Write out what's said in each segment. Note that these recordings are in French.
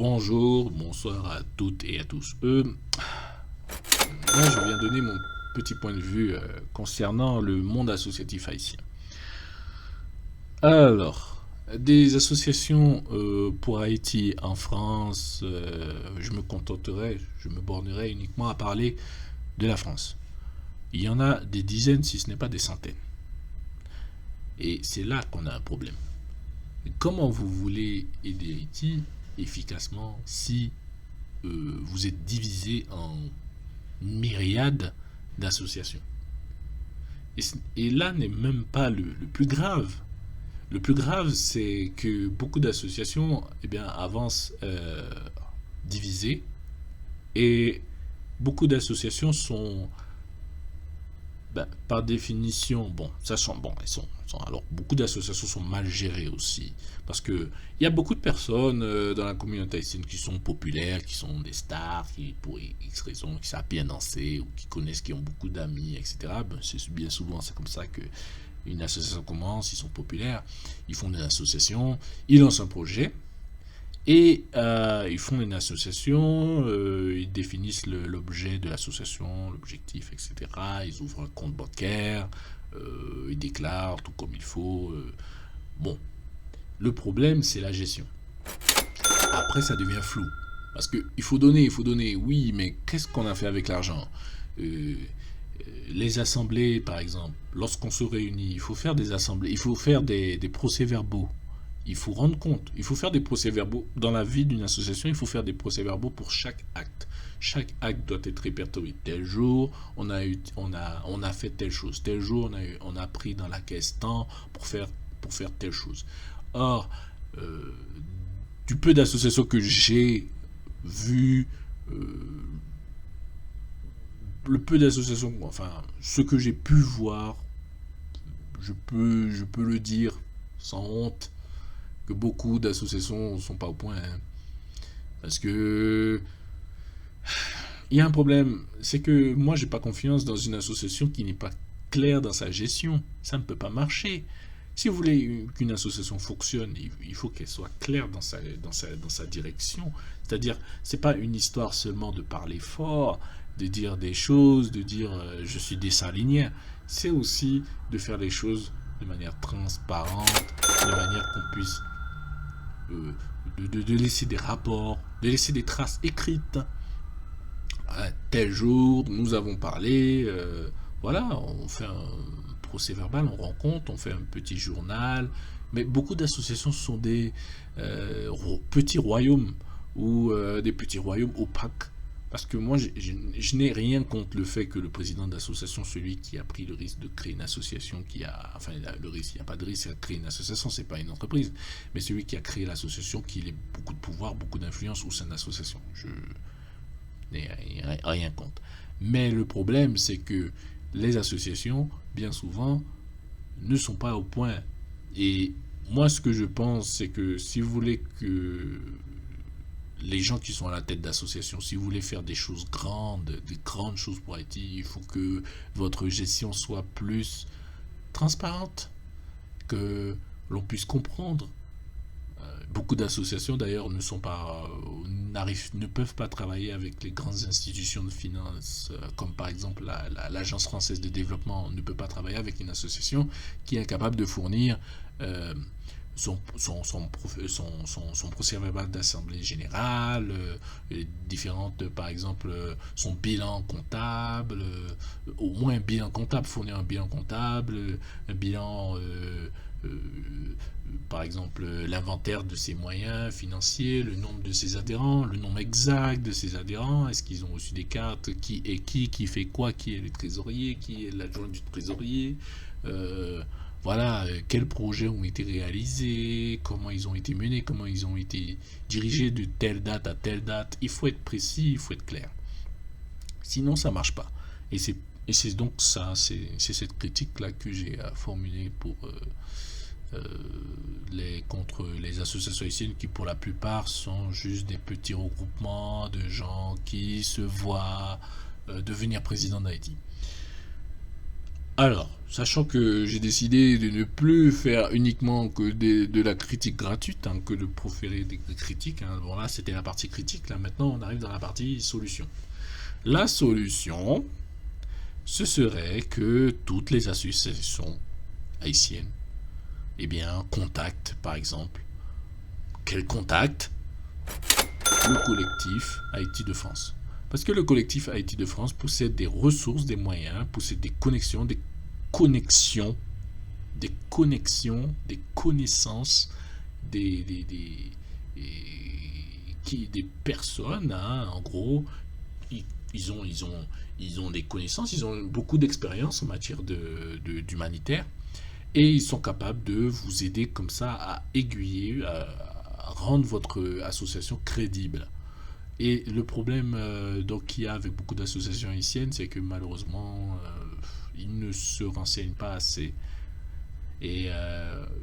Bonjour, bonsoir à toutes et à tous. Moi, je viens donner mon petit point de vue concernant le monde associatif haïtien. Alors, des associations pour Haïti en France, je me bornerai uniquement à parler de la France. Il y en a des dizaines, si ce n'est pas des centaines. Et c'est là qu'on a un problème. Comment vous voulez aider Haïti efficacement si vous êtes divisé en myriades d'associations? Et là n'est même pas le plus grave. Le plus grave, c'est que beaucoup d'associations avancent divisées et beaucoup d'associations sont par définition, bon, ça sont, bon, alors beaucoup d'associations sont mal gérées aussi, parce que il y a beaucoup de personnes dans la communauté haïtienne qui sont populaires, qui sont des stars, qui pour X raisons, qui savent bien danser ou qui connaissent, qui ont beaucoup d'amis, etc. C'est bien souvent c'est comme ça que une association commence, ils sont populaires, ils font une association, ils lancent un projet. Et ils font une association, ils définissent l'objet de l'association, l'objectif, etc. Ils ouvrent un compte bancaire, ils déclarent tout comme il faut. Bon, le problème, c'est la gestion. Après, ça devient flou. Parce qu'il faut donner, oui, mais qu'est-ce qu'on a fait avec l'argent? Euh, les assemblées, par exemple, lorsqu'on se réunit, il faut faire des assemblées, il faut faire des procès-verbaux. Il faut rendre compte, il faut faire des procès-verbaux. Dans la vie d'une association, il faut faire des procès-verbaux pour chaque acte. Chaque acte doit être répertorié. Tel jour, on a fait telle chose. Tel jour, on a pris dans la caisse tant pour faire telle chose. Or, euh, du peu d'associations que j'ai vues, euh, le peu d'associations, enfin, ce que j'ai pu voir, je peux le dire sans honte, que beaucoup d'associations ne sont pas au point. Hein. Parce que il y a un problème, c'est que moi j'ai pas confiance dans une association qui n'est pas claire dans sa gestion. Ça ne peut pas marcher. Si vous voulez qu'une association fonctionne, il faut qu'elle soit claire dans sa direction. C'est-à-dire, c'est pas une histoire seulement de parler fort, de dire des choses, de dire je suis dessalinière. C'est aussi de faire les choses de manière transparente, de manière qu'on puisse euh, de laisser des rapports, de laisser des traces écrites. Tel jour, nous avons parlé, voilà, on fait un procès verbal, on rencontre, on fait un petit journal. Mais beaucoup d'associations sont des petits royaumes ou des petits royaumes opaques. Parce que moi, je n'ai rien contre le fait que le président d'association, celui qui a pris le risque de créer une association, enfin, le risque, il n'y a pas de risque à créer une association, c'est pas une entreprise, mais celui qui a créé l'association, qui ait beaucoup de pouvoir, beaucoup d'influence au sein de l'association. Je n'ai rien contre. Mais le problème, c'est que les associations, bien souvent, ne sont pas au point. Et moi, ce que je pense, c'est que si vous voulez que les gens qui sont à la tête d'associations, si vous voulez faire des choses grandes, des grandes choses pour Haïti, il faut que votre gestion soit plus transparente, que l'on puisse comprendre. Beaucoup d'associations d'ailleurs ne peuvent pas travailler avec les grandes institutions de finance, comme par exemple l'Agence française de développement ne peut pas travailler avec une association qui est incapable de fournir euh, son procès-verbal d'assemblée générale, différentes, par exemple, son bilan comptable, au moins un bilan comptable, fournir un bilan comptable, un bilan, par exemple, l'inventaire de ses moyens financiers, le nombre de ses adhérents, le nombre exact de ses adhérents, est-ce qu'ils ont reçu des cartes, qui est qui fait quoi, qui est le trésorier, qui est l'adjoint du trésorier, voilà, quels projets ont été réalisés, comment ils ont été menés, comment ils ont été dirigés de telle date à telle date. Il faut être précis, il faut être clair. Sinon, ça marche pas. Et c'est donc ça, c'est cette critique-là que j'ai à formuler pour contre les associations haïtiennes qui, pour la plupart, sont juste des petits regroupements de gens qui se voient devenir président d'Haïti. Alors, sachant que j'ai décidé de ne plus faire uniquement que de la critique gratuite, hein, que de proférer des critiques, hein. Bon là c'était la partie critique, là maintenant on arrive dans la partie solution. La solution, ce serait que toutes les associations haïtiennes, eh bien, contactent par exemple, qu'elles contactent le collectif Haïti de France. Parce que le collectif Haïti de France possède des ressources, des moyens, possède des connexions, connexions, des connaissances, des personnes, hein, en gros, ils, ils ont des connaissances, ils ont beaucoup d'expérience en matière d'humanitaire et ils sont capables de vous aider comme ça à aiguiller, à rendre votre association crédible. Et le problème donc qu'il y a avec beaucoup d'associations haïtiennes, c'est que malheureusement, ils ne se renseignent pas assez. Et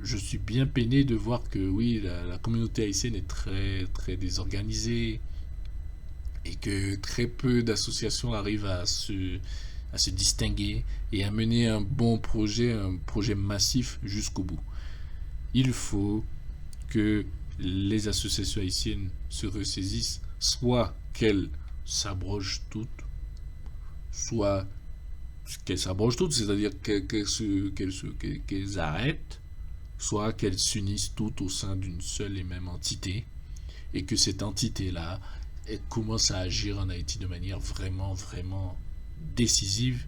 je suis bien peiné de voir que oui, la communauté haïtienne est très très désorganisée et que très peu d'associations arrivent à se distinguer et à mener un projet massif jusqu'au bout. Il faut que les associations haïtiennes se ressaisissent, soit qu'elles s'abrogent toutes, soit qu'elles s'abrogent toutes, c'est-à-dire qu'elles arrêtent, soit qu'elles s'unissent toutes au sein d'une seule et même entité, et que cette entité-là commence à agir en Haïti de manière vraiment, vraiment décisive,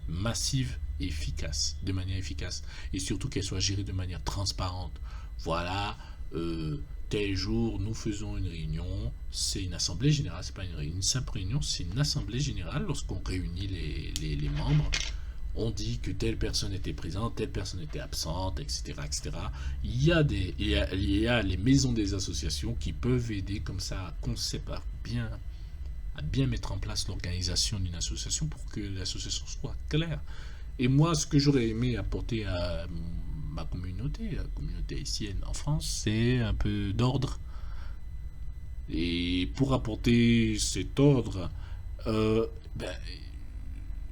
massive et efficace, de manière efficace. Et surtout qu'elle soit gérée de manière transparente. Voilà, tel jour, nous faisons une réunion, c'est une assemblée générale, c'est pas une simple réunion, c'est une assemblée générale. Lorsqu'on réunit les membres, on dit que telle personne était présente, telle personne était absente, etc. etc. Il y a les maisons des associations qui peuvent aider comme ça à bien mettre en place l'organisation d'une association pour que l'association soit claire. Et moi, ce que j'aurais aimé apporter à ma communauté, la communauté haïtienne en France, c'est un peu d'ordre. Et pour apporter cet ordre, ben,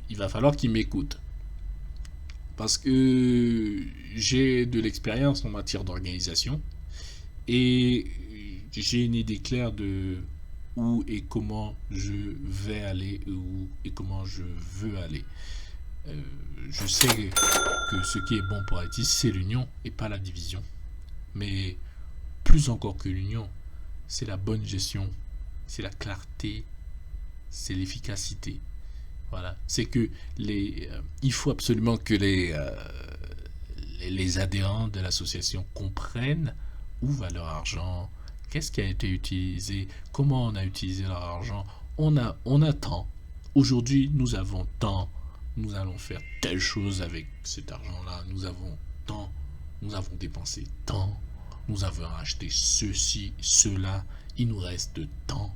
il va falloir qu'ils m'écoutent. Parce que j'ai de l'expérience en matière d'organisation et j'ai une idée claire de où et comment je vais aller, où et comment je veux aller. Euh, je sais que ce qui est bon pour Haïti, c'est l'union et pas la division. Mais plus encore que l'union, c'est la bonne gestion, c'est la clarté, c'est l'efficacité. Voilà. C'est que il faut absolument que les adhérents de l'association comprennent où va leur argent, qu'est-ce qui a été utilisé, comment on a utilisé leur argent. On a tant. Aujourd'hui, nous avons tant. Nous allons faire telle chose avec cet argent-là. Nous avons tant. Nous avons dépensé tant. Nous avons acheté ceci, cela. Il nous reste tant.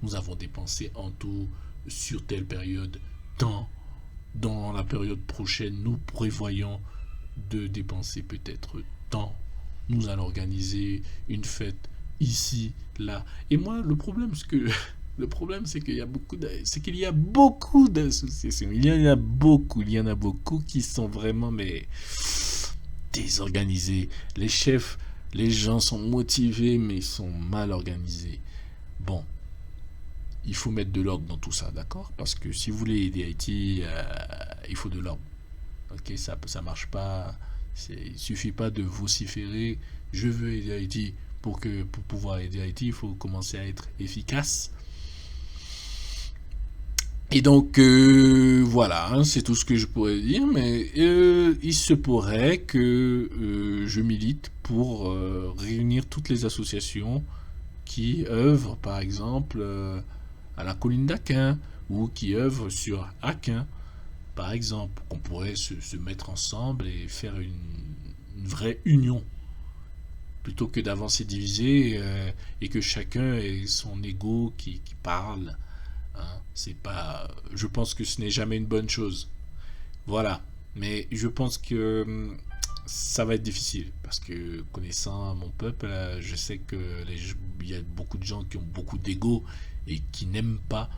Nous avons dépensé en tout sur telle période tant. Dans la période prochaine, nous prévoyons de dépenser peut-être tant. Nous allons organiser une fête ici, là. Et moi, le problème, c'est que le problème, c'est qu'il y a beaucoup d'associations. Il y en a beaucoup qui sont vraiment mais désorganisés. Les chefs, les gens sont motivés, mais ils sont mal organisés. Bon, il faut mettre de l'ordre dans tout ça, d'accord? Parce que si vous voulez aider Haïti, il faut de l'ordre. Ok, ça marche pas. Il suffit pas de vociférer. Je veux aider Haïti. Pour pouvoir aider Haïti, il faut commencer à être efficace. Et donc voilà, hein, c'est tout ce que je pourrais dire, mais il se pourrait que je milite pour réunir toutes les associations qui œuvrent, par exemple, à la colline d'Aquin, ou qui œuvrent sur Aquin, par exemple, qu'on pourrait se mettre ensemble et faire une vraie union, plutôt que d'avancer divisé et que chacun ait son ego qui parle. Hein, c'est pas, je pense que ce n'est jamais une bonne chose. Voilà. Mais je pense que ça va être difficile parce que connaissant mon peuple, je sais que il y a beaucoup de gens qui ont beaucoup d'ego et qui n'aiment pas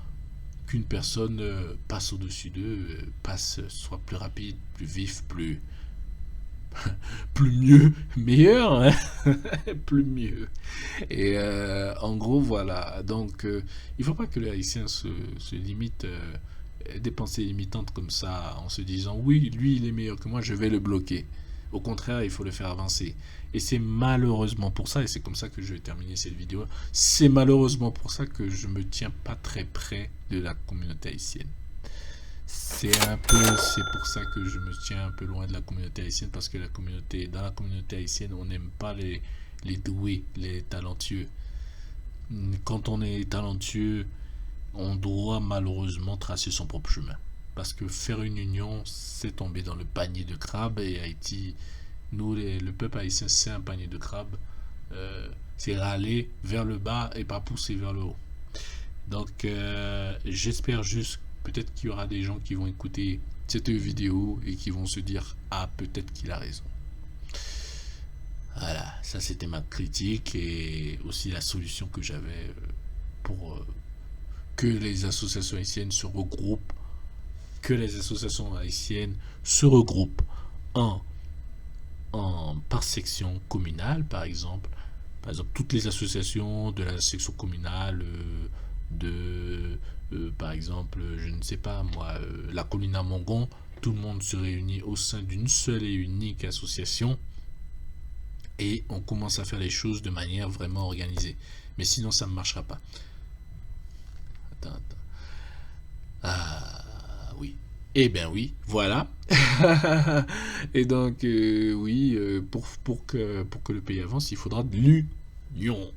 qu'une personne passe au-dessus d'eux, soit plus rapide, plus vif, plus plus mieux, meilleur, hein. Plus mieux. Et en gros, voilà. Donc, il ne faut pas que les Haïtiens se limitent, des pensées limitantes comme ça, en se disant oui, lui, il est meilleur que moi, je vais le bloquer. Au contraire, il faut le faire avancer. Et c'est malheureusement pour ça, et c'est comme ça que je vais terminer cette vidéo, c'est malheureusement pour ça que je me tiens pas très près de la communauté haïtienne. C'est pour ça que je me tiens un peu loin de la communauté haïtienne, parce que dans la communauté haïtienne, on n'aime pas les doués, les talentueux. Quand on est talentueux, on doit malheureusement tracer son propre chemin. Parce que faire une union, c'est tomber dans le panier de crabes. Et Haïti, nous, le peuple haïtien, c'est un panier de crabes. C'est râler vers le bas et pas pousser vers le haut. Donc, j'espère juste, peut-être qu'il y aura des gens qui vont écouter cette vidéo et qui vont se dire « Ah, peut-être qu'il a raison ». Voilà, ça c'était ma critique et aussi la solution que j'avais pour que les associations haïtiennes se regroupent, en, par section communale, par exemple. Par exemple, toutes les associations de la section communale par exemple, je ne sais pas moi, la colline à Mongon, tout le monde se réunit au sein d'une seule et unique association et on commence à faire les choses de manière vraiment organisée. Mais sinon, ça ne marchera pas. Attends. Ah, oui. Eh bien oui, voilà. Et donc, oui, pour que le pays avance, il faudra de l'union.